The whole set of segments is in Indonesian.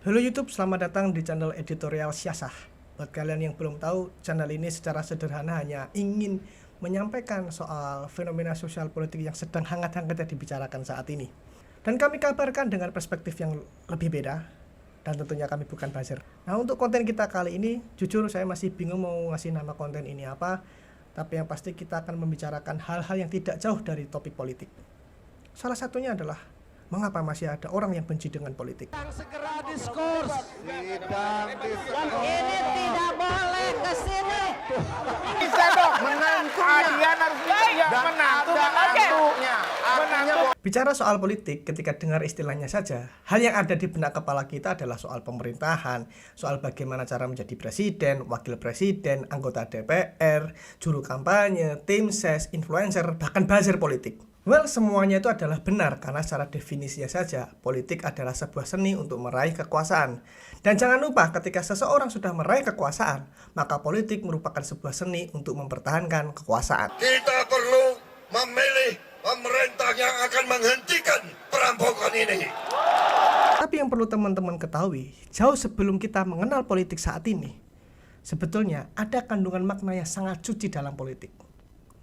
Halo YouTube, selamat datang di channel Editorial Syasah. Buat kalian yang belum tahu, channel ini secara sederhana hanya ingin menyampaikan soal fenomena sosial politik yang sedang hangat-hangatnya dibicarakan saat ini. Dan kami kabarkan dengan perspektif yang lebih beda, dan tentunya kami bukan buzzer. Nah, untuk konten kita kali ini, jujur saya masih bingung mau ngasih nama konten ini apa, tapi yang pasti kita akan membicarakan hal-hal yang tidak jauh dari topik politik. Salah satunya adalah mengapa masih ada orang yang benci dengan politik. Segera diskurs. Ini tidak boleh ke sini. Bisa dong menantunya. Harus menantunya. Bicara soal politik, ketika dengar istilahnya saja, hal yang ada di benak kepala kita adalah soal pemerintahan, soal bagaimana cara menjadi presiden, wakil presiden, anggota DPR, juru kampanye, tim ses, influencer, bahkan buzzer politik. Well, semuanya itu adalah benar karena secara definisinya saja, politik adalah sebuah seni untuk meraih kekuasaan. Dan jangan lupa, ketika seseorang sudah meraih kekuasaan, maka politik merupakan sebuah seni untuk mempertahankan kekuasaan. Kita perlu memilih pemerintah yang akan menghentikan perampokan ini. Tapi yang perlu teman-teman ketahui, jauh sebelum kita mengenal politik saat ini, sebetulnya ada kandungan makna yang sangat suci dalam politik.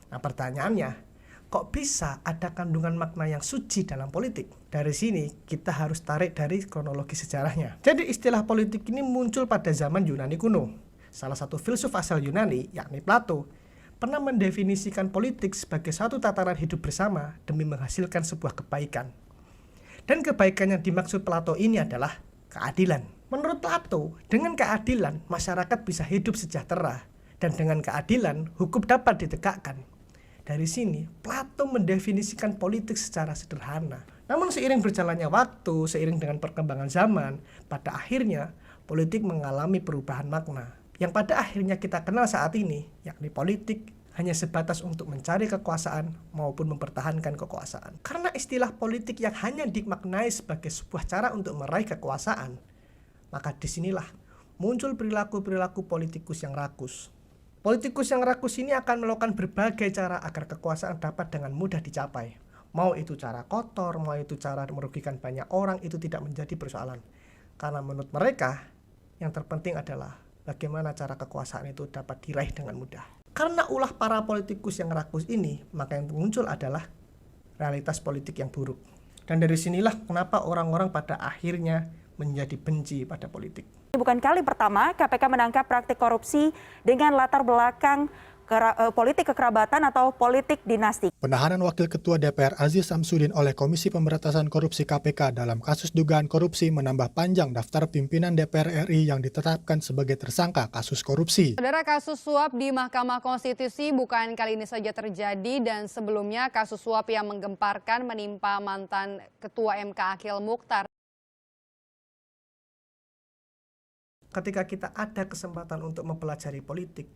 Nah, pertanyaannya, kok bisa ada kandungan makna yang suci dalam politik? Dari sini kita harus tarik dari kronologi sejarahnya. Jadi istilah politik ini muncul pada zaman Yunani kuno. Salah satu filsuf asal Yunani, yakni Plato, pernah mendefinisikan politik sebagai satu tataran hidup bersama demi menghasilkan sebuah kebaikan. Dan kebaikan yang dimaksud Plato ini adalah keadilan. Menurut Plato, dengan keadilan masyarakat bisa hidup sejahtera, dan dengan keadilan hukum dapat ditegakkan. Dari sini, Plato mendefinisikan politik secara sederhana. Namun seiring berjalannya waktu, seiring dengan perkembangan zaman, pada akhirnya politik mengalami perubahan makna. Yang pada akhirnya kita kenal saat ini, yakni politik hanya sebatas untuk mencari kekuasaan maupun mempertahankan kekuasaan. Karena istilah politik yang hanya dimaknai sebagai sebuah cara untuk meraih kekuasaan, maka disinilah muncul perilaku-perilaku politikus yang rakus. Politikus yang rakus ini akan melakukan berbagai cara agar kekuasaan dapat dengan mudah dicapai. Mau itu cara kotor, mau itu cara merugikan banyak orang, itu tidak menjadi persoalan. Karena menurut mereka, yang terpenting adalah bagaimana cara kekuasaan itu dapat diraih dengan mudah. Karena ulah para politikus yang rakus ini, maka yang muncul adalah realitas politik yang buruk. Dan dari sinilah kenapa orang-orang pada akhirnya menjadi benci pada politik. Bukan kali pertama KPK menangkap praktik korupsi dengan latar belakang politik kekerabatan atau politik dinasti. Penahanan Wakil Ketua DPR Aziz Samsudin oleh Komisi Pemberantasan Korupsi KPK dalam kasus dugaan korupsi menambah panjang daftar pimpinan DPR RI yang ditetapkan sebagai tersangka kasus korupsi. Saudara, kasus suap di Mahkamah Konstitusi bukan kali ini saja terjadi dan sebelumnya kasus suap yang menggemparkan menimpa mantan Ketua MK Akhil Mukhtar. Ketika kita ada kesempatan untuk mempelajari politik,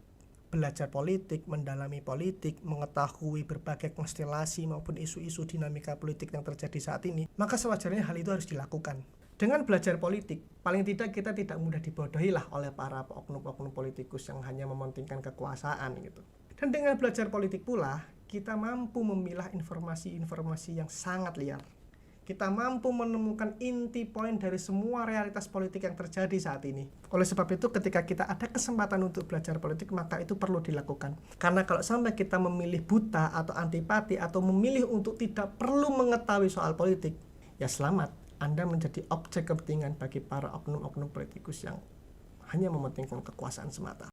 belajar politik, mendalami politik, mengetahui berbagai konstelasi maupun isu-isu dinamika politik yang terjadi saat ini, maka sewajarnya hal itu harus dilakukan. Dengan belajar politik, paling tidak kita tidak mudah dibodohi lah oleh para oknum-oknum politikus yang hanya mementingkan kekuasaan gitu. Dan dengan belajar politik pula, kita mampu memilah informasi-informasi yang sangat liar. Kita mampu menemukan inti poin dari semua realitas politik yang terjadi saat ini. Oleh sebab itu, ketika kita ada kesempatan untuk belajar politik, maka itu perlu dilakukan. Karena kalau sampai kita memilih buta atau antipati atau memilih untuk tidak perlu mengetahui soal politik, ya selamat, Anda menjadi objek kepentingan bagi para oknum-oknum politikus yang hanya mementingkan kekuasaan semata.